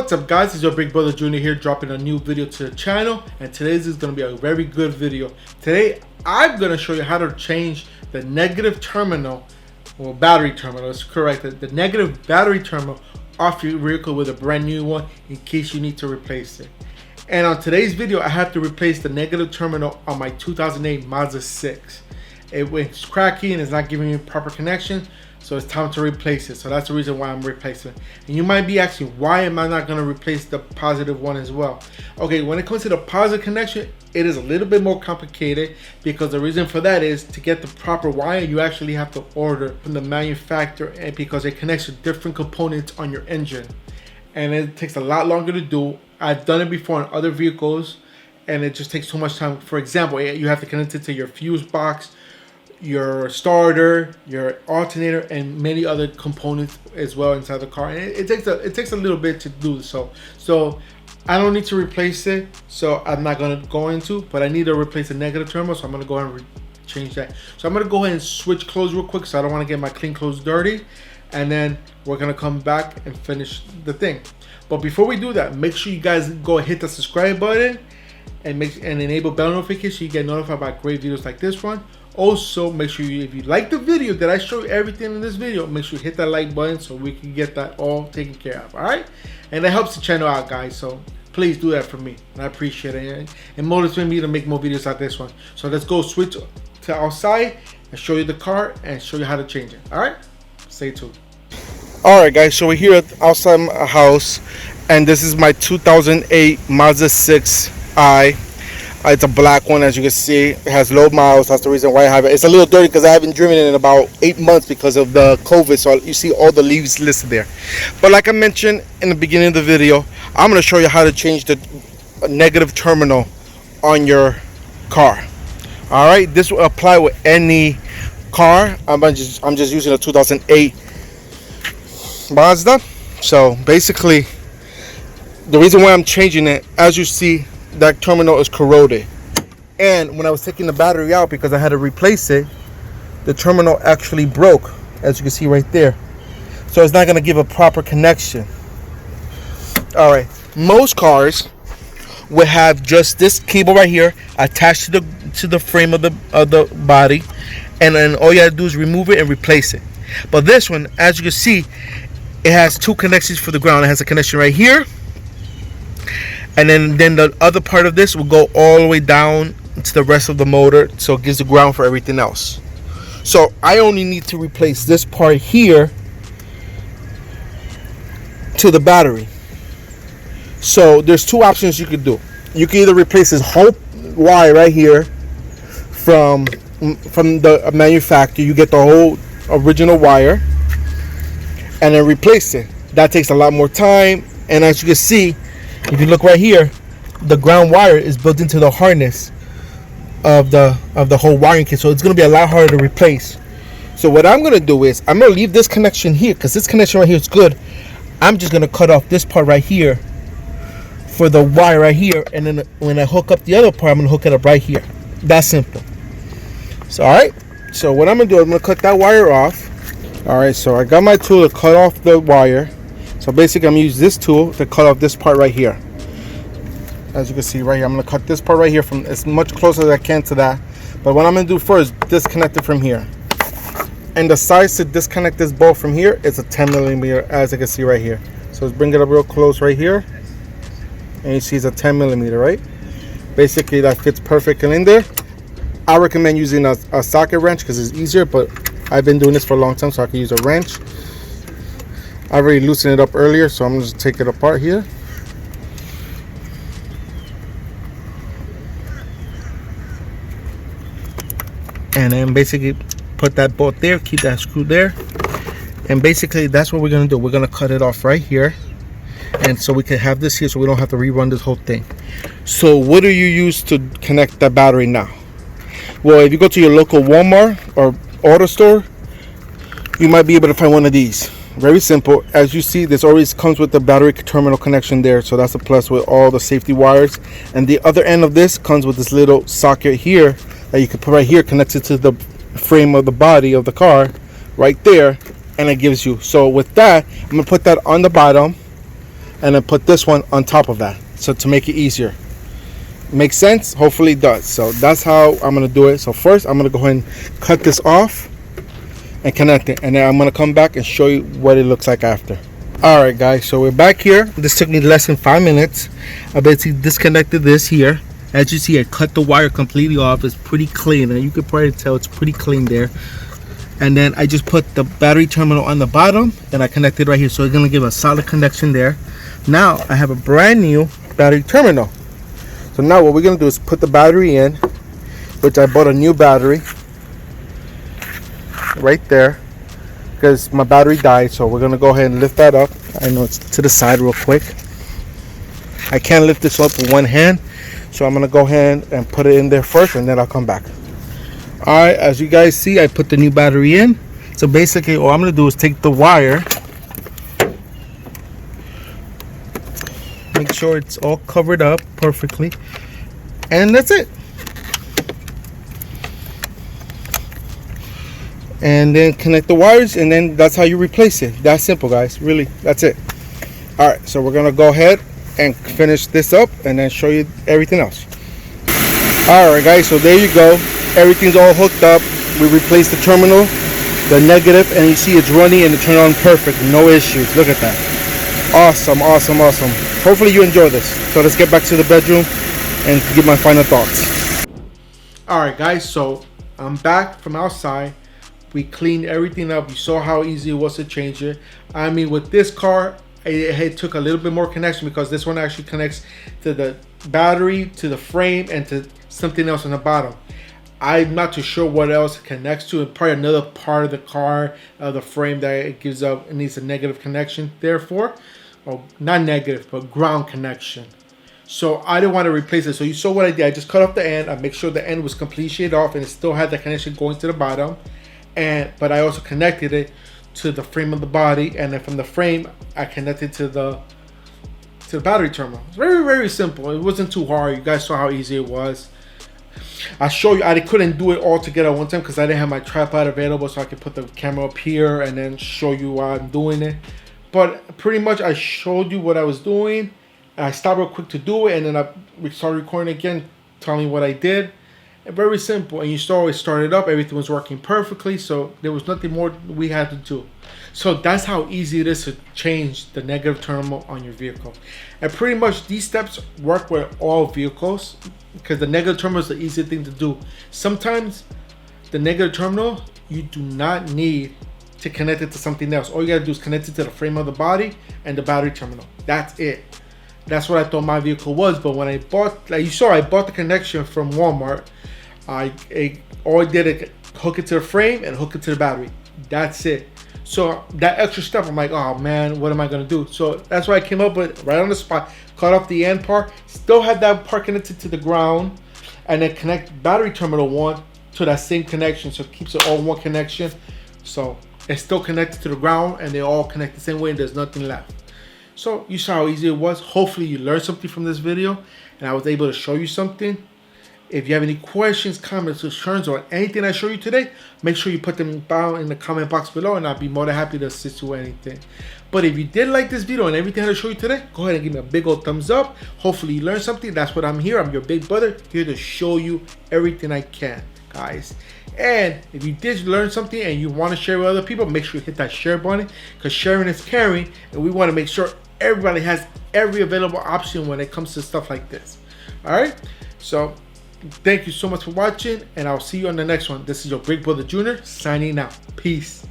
What's up guys, it's your big brother Junior here, dropping a new video to the channel, and today's is going to be a very good video. Today I'm going to show you how to change the negative terminal, or battery terminal, is correct, the negative battery terminal off your vehicle with a brand new one in case you need to replace it. And on today's video I have to replace the negative terminal on my 2008 Mazda 6. It's cracky and it's not giving me proper connection, so it's time to replace it. So that's the reason why I'm replacing it. And you might be asking, why am I not going to replace the positive one as well? Okay, when it comes to the positive connection, it is a little bit more complicated, because the reason for that is to get the proper wire, you actually have to order from the manufacturer, and because it connects to different components on your engine, and it takes a lot longer to do. I've done it before on other vehicles and it just takes so much time. For example, you have to connect it to your fuse box, your starter, your alternator, and many other components as well inside the car, and it takes a little bit to do so. I don't need to replace it, so I'm not going to go into, but I need to replace the negative terminal, so I'm going to go ahead and change that. So I'm going to go ahead and switch clothes real quick, so I don't want to get my clean clothes dirty, and then we're going to come back and finish the thing. But before we do that, make sure you guys go hit the subscribe button and enable bell notifications so you get notified about great videos like this one. Also, make sure if you like the video that I show you everything in this video, make sure you hit that like button so we can get that all taken care of. All right, and that helps the channel out, guys, so please do that for me, and I appreciate it, and motivates me to make more videos like this one. So let's go switch to outside and show you the car and show you how to change it. All right, stay tuned. All right guys, so we're here outside my house, and this is my 2008 Mazda 6i. It's a black one, as you can see. It has low miles. That's the reason why I have it. It's a little dirty because I haven't driven it in about 8 months because of the COVID. So you see all the leaves listed there. But like I mentioned in the beginning of the video, I'm going to show you how to change the negative terminal on your car. All right, this will apply with any car. I'm just using a 2008 Mazda. So basically, the reason why I'm changing it, as you see, that terminal is corroded, and when I was taking the battery out because I had to replace it, the terminal actually broke, as you can see right there. So it's not going to give a proper connection. All right, most cars will have just this cable right here attached to the frame of the body, and then all you have to do is remove it and replace it. But this one, as you can see, it has two connections for the ground. It has a connection right here, and then the other part of this will go all the way down to the rest of the motor, so it gives the ground for everything else. So I only need to replace this part here to the battery. So there's two options you could do. You can either replace this whole wire right here from the manufacturer. You get the whole original wire and then replace it. That takes a lot more time, and as you can see, if you look right here, the ground wire is built into the harness of the whole wiring kit, so it's going to be a lot harder to replace. So what I'm going to do is I'm going to leave this connection here, because this connection right here is good. I'm just going to cut off this part right here for the wire right here, and then when I hook up the other part, I'm going to hook it up right here. That's simple. So all right, so what I'm going to do, I'm going to cut that wire off. All right, so I got my tool to cut off the wire. So basically, I'm going to use this tool to cut off this part right here. As you can see right here, I'm going to cut this part right here from as much closer as I can to that. But what I'm going to do first, disconnect it from here. And the size to disconnect this bolt from here is a 10 millimeter, as you can see right here. So let's bring it up real close right here. And you see it's a 10 millimeter, right? Basically, that fits perfectly in there. I recommend using a socket wrench because it's easier, but I've been doing this for a long time, so I can use a wrench. I already loosened it up earlier, so I'm just take it apart here. And then basically put that bolt there, keep that screw there. And basically that's what we're gonna do. We're gonna cut it off right here. And so we can have this here so we don't have to rerun this whole thing. So what do you use to connect that battery now? Well, if you go to your local Walmart or auto store, you might be able to find one of these. Very simple. As you see, this always comes with the battery terminal connection there, so that's a plus with all the safety wires. And the other end of this comes with this little socket here that you can put right here, connected to the frame of the body of the car right there, and it gives you. So with that, I'm gonna put that on the bottom, and then put this one on top of that, so to make it easier. Makes sense? Hopefully it does. So that's how I'm gonna do it. So first I'm gonna go ahead and cut this off and connect it, and then I'm gonna come back and show you what it looks like after. Alright guys, so we're back here. This took me less than 5 minutes. I basically disconnected this here. As you see, I cut the wire completely off. It's pretty clean, and you can probably tell it's pretty clean there. And then I just put the battery terminal on the bottom, and I connected right here, so it's gonna give a solid connection there. Now I have a brand new battery terminal. So now what we're gonna do is put the battery in, which I bought a new battery right there because my battery died. So we're gonna go ahead and lift that up. I know it's to the side real quick. I can't lift this up with one hand, so I'm gonna go ahead and put it in there first, and then I'll come back. Alright, as you guys see, I put the new battery in. So basically all I'm gonna do is take the wire, make sure it's all covered up perfectly, and that's it. And then connect the wires, and then that's how you replace it. That's simple, guys. Really, that's it. All right, so we're gonna go ahead and finish this up and then show you everything else. All right guys, so there you go. Everything's all hooked up. We replaced the terminal, the negative, and you see it's running and it turned on perfect. No issues. Look at that. Awesome, awesome, awesome. Hopefully you enjoy this. So let's get back to the bedroom and give my final thoughts. All right guys, so I'm back from outside. We cleaned everything up. You saw how easy it was to change it. I mean, with this car, it took a little bit more connection because this one actually connects to the battery, to the frame, and to something else on the bottom. I'm not too sure what else it connects to, and probably another part of the car, the frame that it gives up, it needs a negative connection, therefore, or not negative, but ground connection. So I didn't want to replace it. So you saw what I did. I just cut off the end. I make sure the end was completely shaved off, and it still had the connection going to the bottom. But I also connected it to the frame of the body, and then from the frame I connected to the battery terminal. It's very, very simple. It wasn't too hard. You guys saw how easy it was. I show you, I couldn't do it all together at one time because I didn't have my tripod available, so I could put the camera up here and then show you while I'm doing it. But pretty much I showed you what I was doing. I stopped real quick to do it, and then we started recording again, telling you what I did. And very simple. And you saw it started up, everything was working perfectly, so there was nothing more we had to do. So that's how easy it is to change the negative terminal on your vehicle. And pretty much these steps work with all vehicles because the negative terminal is the easy thing to do. Sometimes the negative terminal, you do not need to connect it to something else. All you gotta do is connect it to the frame of the body and the battery terminal. That's it. That's what I thought my vehicle was. But when I bought, like you saw, I bought the connection from Walmart. All I did is hook it to the frame and hook it to the battery. That's it. So that extra step, I'm like, oh man, what am I gonna do? So that's why I came up with right on the spot, cut off the end part, still had that part connected to the ground, and then connect battery terminal 1 to that same connection, so it keeps it all one connection. So it's still connected to the ground, and they all connect the same way, and there's nothing left. So you saw how easy it was. Hopefully you learned something from this video, and I was able to show you something. If you have any questions, comments, concerns, or anything I show you today, make sure you put them down in the comment box below, and I'll be more than happy to assist you with anything. But if you did like this video and everything I show you today, go ahead and give me a big old thumbs up. Hopefully you learned something. That's what I'm here. I'm your big brother, here to show you everything I can, guys. And if you did learn something and you want to share with other people, make sure you hit that share button, because sharing is caring, and we want to make sure everybody has every available option when it comes to stuff like this. All right, so thank you so much for watching, and I'll see you on the next one. This is your Big Brother Junior signing out. Peace.